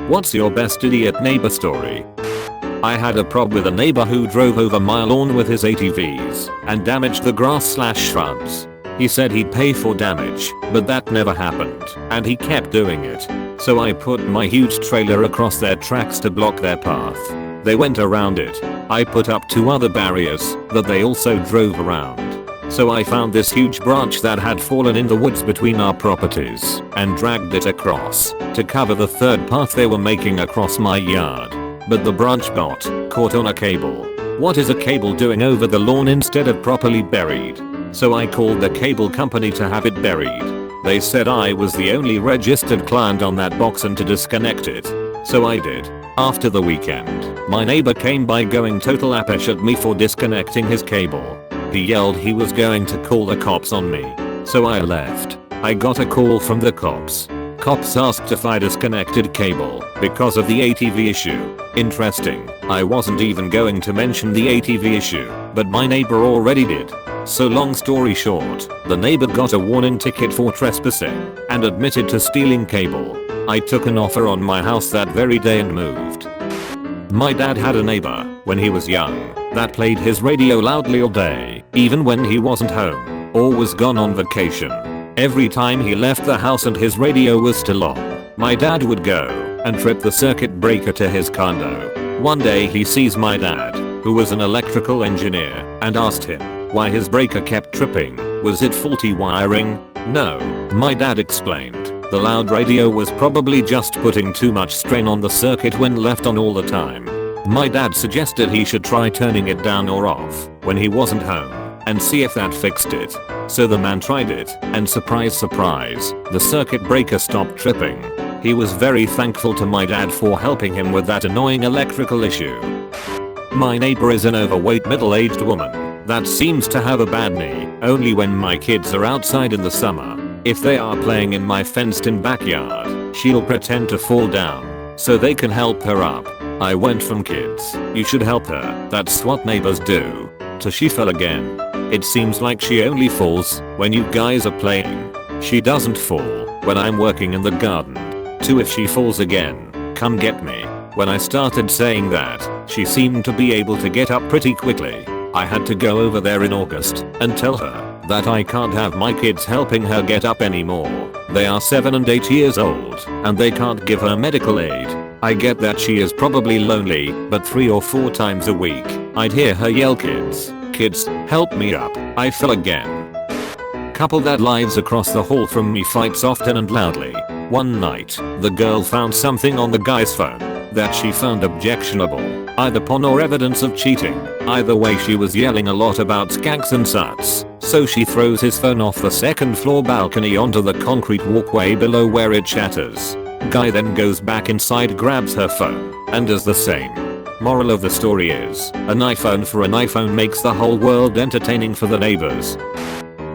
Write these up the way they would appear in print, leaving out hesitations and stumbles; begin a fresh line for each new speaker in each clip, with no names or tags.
What's your best idiot neighbor story? I had a prob with a neighbor who drove over my lawn with his ATVs and damaged the grass/shrubs. He said he'd pay for damage, but that never happened, and he kept doing it. So I put my huge trailer across their tracks to block their path. They went around it. I put up 2 other barriers that they also drove around. So I found this huge branch that had fallen in the woods between our properties and dragged it across to cover the 3rd path they were making across my yard. But the branch got caught on a cable. What is a cable doing over the lawn instead of properly buried? So I called the cable company to have it buried. They said I was the only registered client on that box and to disconnect it. So I did. After the weekend, my neighbor came by going total apish at me for disconnecting his cable. He yelled he was going to call the cops on me. So I left. I got a call from the cops. Cops asked if I disconnected cable because of the ATV issue. Interesting. I wasn't even going to mention the ATV issue, but my neighbor already did. So long story short, the neighbor got a warning ticket for trespassing and admitted to stealing cable. I took an offer on my house that very day and moved. My dad had a neighbor when he was young that played his radio loudly all day, even when he wasn't home or was gone on vacation. Every time he left the house and his radio was still on, my dad would go and trip the circuit breaker to his condo. One day he sees my dad, who was an electrical engineer, and asked him why his breaker kept tripping. Was it faulty wiring? No, my dad explained. The loud radio was probably just putting too much strain on the circuit when left on all the time. My dad suggested he should try turning it down or off when he wasn't home and see if that fixed it. So the man tried it, and surprise surprise, the circuit breaker stopped tripping. He was very thankful to my dad for helping him with that annoying electrical issue. My neighbor is an overweight middle-aged woman that seems to have a bad knee only when my kids are outside in the summer. If they are playing in my fenced-in backyard, she'll pretend to fall down so they can help her up. I went from "kids, you should help her, that's what neighbors do," to "she fell again. It seems like she only falls when you guys are playing. She doesn't fall when I'm working in the garden," to "if she falls again, come get me." When I started saying that, she seemed to be able to get up pretty quickly. I had to go over there in August and tell her that I can't have my kids helping her get up anymore. They are 7 and 8 years old and they can't give her medical aid. I get that she is probably lonely, but 3 or 4 times a week, I'd hear her yell, "Kids, kids, help me up, I fell again." Couple that lives across the hall from me fights often and loudly. One night, the girl found something on the guy's phone that she found objectionable, either porn or evidence of cheating. Either way, she was yelling a lot about skanks and suts, so she throws his phone off the 2nd floor balcony onto the concrete walkway below where it shatters. Guy then goes back inside, grabs her phone, and does the same. Moral of the story is, an iPhone for an iPhone makes the whole world entertaining for the neighbors.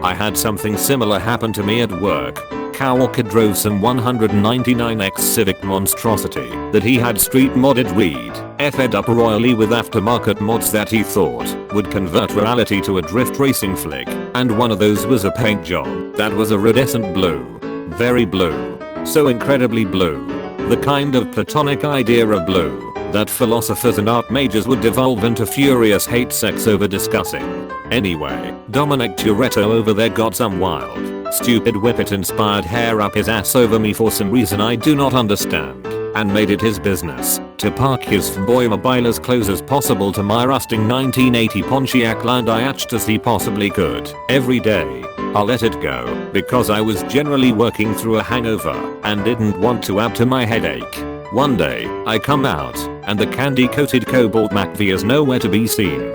I had something similar happen to me at work. Coworker drove some 199X Civic monstrosity that he had street modded fed up royally with aftermarket mods that he thought would convert reality to a drift racing flick, and one of those was a paint job that was iridescent blue. Very blue. So incredibly blue. The kind of platonic idea of blue that philosophers and art majors would devolve into furious hate sex over discussing. Anyway, Dominic Toretto over there got some wild, stupid whippet inspired hair up his ass over me for some reason I do not understand, and made it his business to park his Boy-mobile as close as possible to my rusting 1980 Pontiac Landau as he possibly could. Every day, I let it go because I was generally working through a hangover and didn't want to add to my headache. One day, I come out and the candy-coated Cobalt McVie is nowhere to be seen.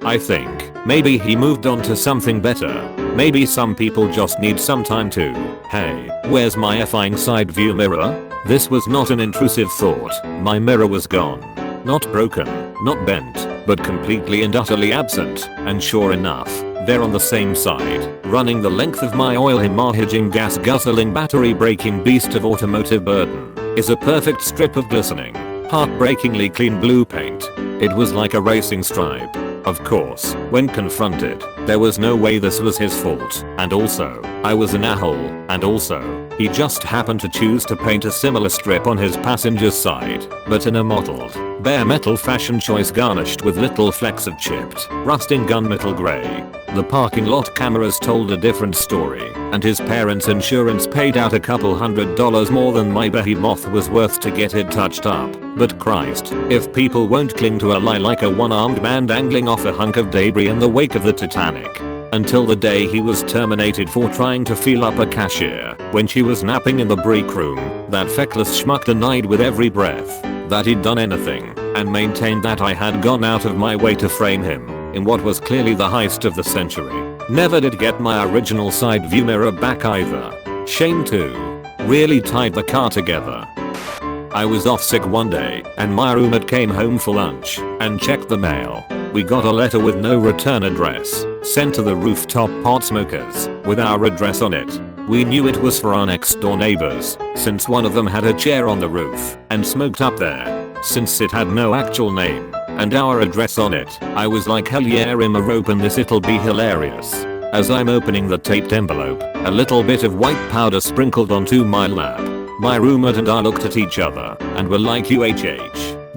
I think maybe he moved on to something better. Maybe some people just need some time too. Hey, where's my effing side view mirror? This was not an intrusive thought. My mirror was gone. Not broken, not bent, but completely and utterly absent. And sure enough, they're on the same side, running the length of my oil hemorrhaging gas guzzling battery breaking beast of automotive burden, is a perfect strip of glistening, heartbreakingly clean blue paint. It was like a racing stripe. Of course, when confronted, there was no way this was his fault, and also, I was an a-hole, and also, he just happened to choose to paint a similar strip on his passenger's side, but in a mottled, bare metal fashion choice garnished with little flecks of chipped, rusting gunmetal grey. The parking lot cameras told a different story, and his parents' insurance paid out a couple $100 more than my behemoth was worth to get it touched up. But Christ, if people won't cling to a lie like a one-armed man dangling off a hunk of debris in the wake of the Titanic. Until the day he was terminated for trying to feel up a cashier when she was napping in the break room, that feckless schmuck denied with every breath that he'd done anything, and maintained that I had gone out of my way to frame him in what was clearly the heist of the century. Never did get my original side view mirror back either. Shame too. Really tied the car together. I was off sick one day, and my roommate came home for lunch and checked the mail. We got a letter with no return address, sent to the rooftop pot smokers, with our address on it. We knew it was for our next door neighbors, since one of them had a chair on the roof and smoked up there. Since it had no actual name and our address on it, I was like, hell yeah, Emma, open this, it'll be hilarious. As I'm opening the taped envelope, a little bit of white powder sprinkled onto my lap. My roommate and I looked at each other and were like, WTF.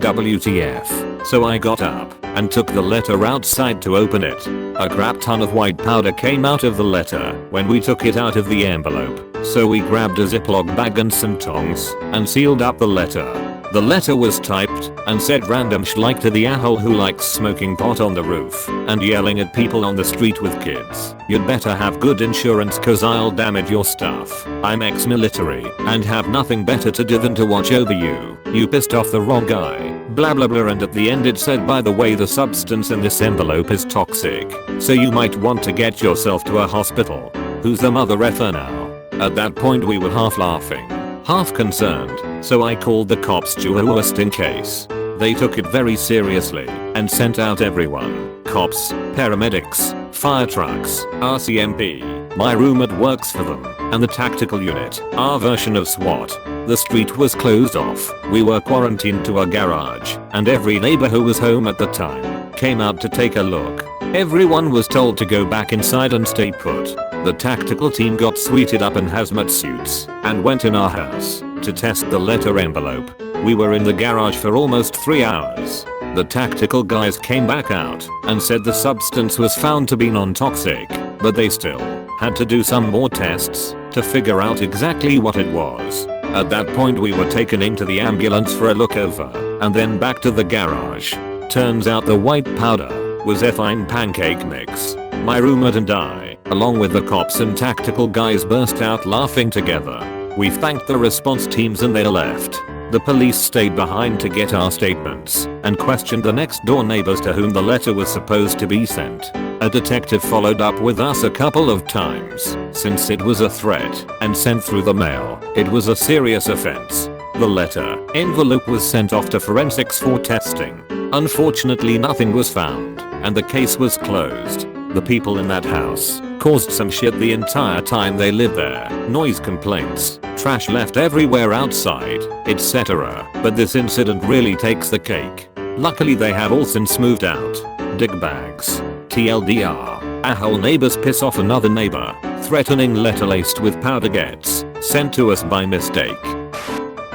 So I got up and took the letter outside to open it. A crap ton of white powder came out of the letter when we took it out of the envelope. So we grabbed a Ziploc bag and some tongs and sealed up the letter. The letter was typed and said random sh like to the a-hole who likes smoking pot on the roof and yelling at people on the street with kids. You'd better have good insurance cause I'll damage your stuff. I'm ex-military and have nothing better to do than to watch over you. You pissed off the wrong guy. Blah blah blah, and at the end it said, by the way, the substance in this envelope is toxic, so you might want to get yourself to a hospital. Who's the mother effer now? At that point we were half laughing, half concerned, so I called the cops just in case. They took it very seriously and sent out everyone. Cops, paramedics, fire trucks, RCMP. My roommate works for them, and the tactical unit, our version of SWAT. The street was closed off. We were quarantined to a garage, and every neighbor who was home at the time came out to take a look. Everyone was told to go back inside and stay put. The tactical team got suited up in hazmat suits and went in our house to test the letter envelope. We were in the garage for almost 3 hours. The tactical guys came back out and said the substance was found to be non-toxic, but they still had to do some more tests to figure out exactly what it was. At that point we were taken into the ambulance for a look over, and then back to the garage. Turns out the white powder was effing pancake mix. My roommate and I, along with the cops and tactical guys, burst out laughing together. We thanked the response teams and they left. The police stayed behind to get our statements and questioned the next door neighbors to whom the letter was supposed to be sent. A detective followed up with us a couple of times since it was a threat and sent through the mail. It was a serious offense. The letter envelope was sent off to forensics for testing. Unfortunately nothing was found and the case was closed. The people in that house caused some shit the entire time they lived there. Noise complaints, trash left everywhere outside, etc. But this incident really takes the cake. Luckily they have all since moved out. Digbags. TLDR. A-hole neighbors piss off another neighbor. Threatening letter laced with powder gets sent to us by mistake.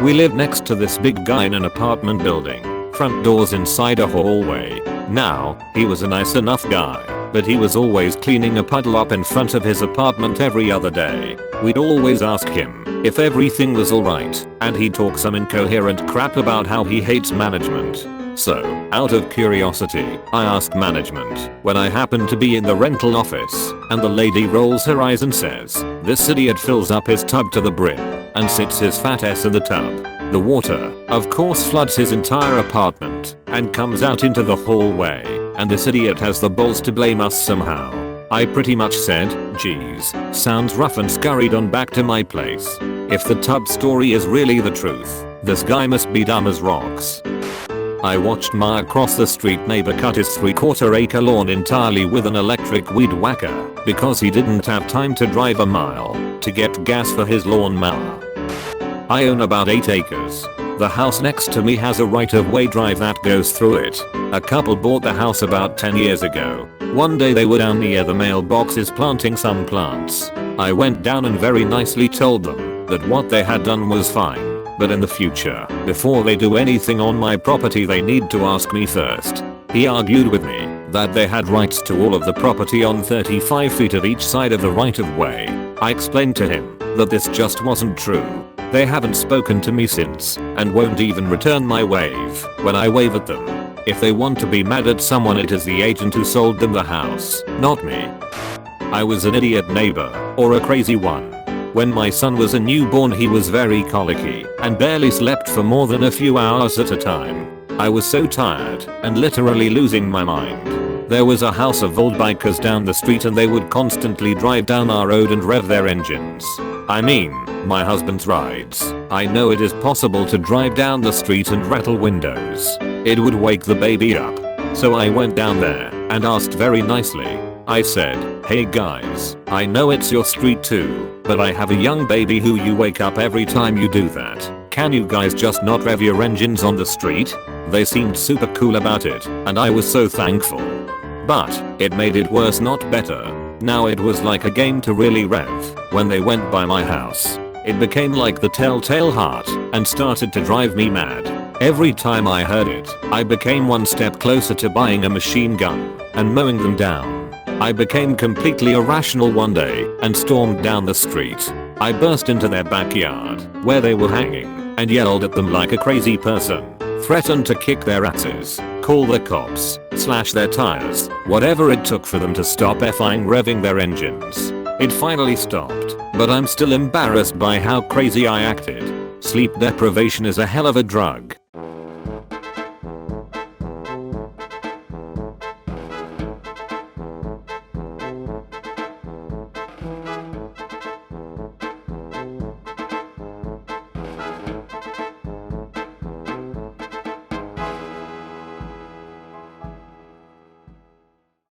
We live next to this big guy in an apartment building. Front doors inside a hallway. Now, he was a nice enough guy, but he was always cleaning a puddle up in front of his apartment every other day. We'd always ask him if everything was alright, and he'd talk some incoherent crap about how he hates management. So, out of curiosity, I asked management when I happened to be in the rental office, and the lady rolls her eyes and says, "This idiot fills up his tub to the brim and sits his fat ass in the tub. The water, of course, floods his entire apartment and comes out into the hallway, and this idiot has the balls to blame us somehow." I pretty much said, "Geez, sounds rough," and scurried on back to my place. If the tub story is really the truth, this guy must be dumb as rocks. I watched my across the street neighbor cut his 3/4 acre lawn entirely with an electric weed whacker because he didn't have time to drive a mile to get gas for his lawn mower. I own about 8 acres. The house next to me has a right-of-way drive that goes through it. A couple bought the house about 10 years ago. One day they were down near the mailboxes planting some plants. I went down and very nicely told them that what they had done was fine, but in the future, before they do anything on my property they need to ask me first. He argued with me that they had rights to all of the property on 35 feet of each side of the right-of-way. I explained to him that this just wasn't true. They haven't spoken to me since and won't even return my wave when I wave at them. If they want to be mad at someone, it is the agent who sold them the house, not me. I was an idiot neighbor, or a crazy one. When my son was a newborn he was very colicky and barely slept for more than a few hours at a time. I was so tired and literally losing my mind. There was a house of old bikers down the street and they would constantly drive down our road and rev their engines. I mean, my husband's rides. I know it is possible to drive down the street and rattle windows. It would wake the baby up. So I went down there and asked very nicely. I said, "Hey guys, I know it's your street too, but I have a young baby who you wake up every time you do that. Can you guys just not rev your engines on the street?" They seemed super cool about it, and I was so thankful. But it made it worse, not better. Now it was like a game to really rev when they went by my house. It became like the telltale heart and started to drive me mad. Every time I heard it, I became one step closer to buying a machine gun and mowing them down. I became completely irrational one day and stormed down the street. I burst into their backyard where they were hanging and yelled at them like a crazy person. Threatened to kick their asses, call the cops, slash their tires, whatever it took for them to stop effing revving their engines. It finally stopped, but I'm still embarrassed by how crazy I acted. Sleep deprivation is a hell of a drug.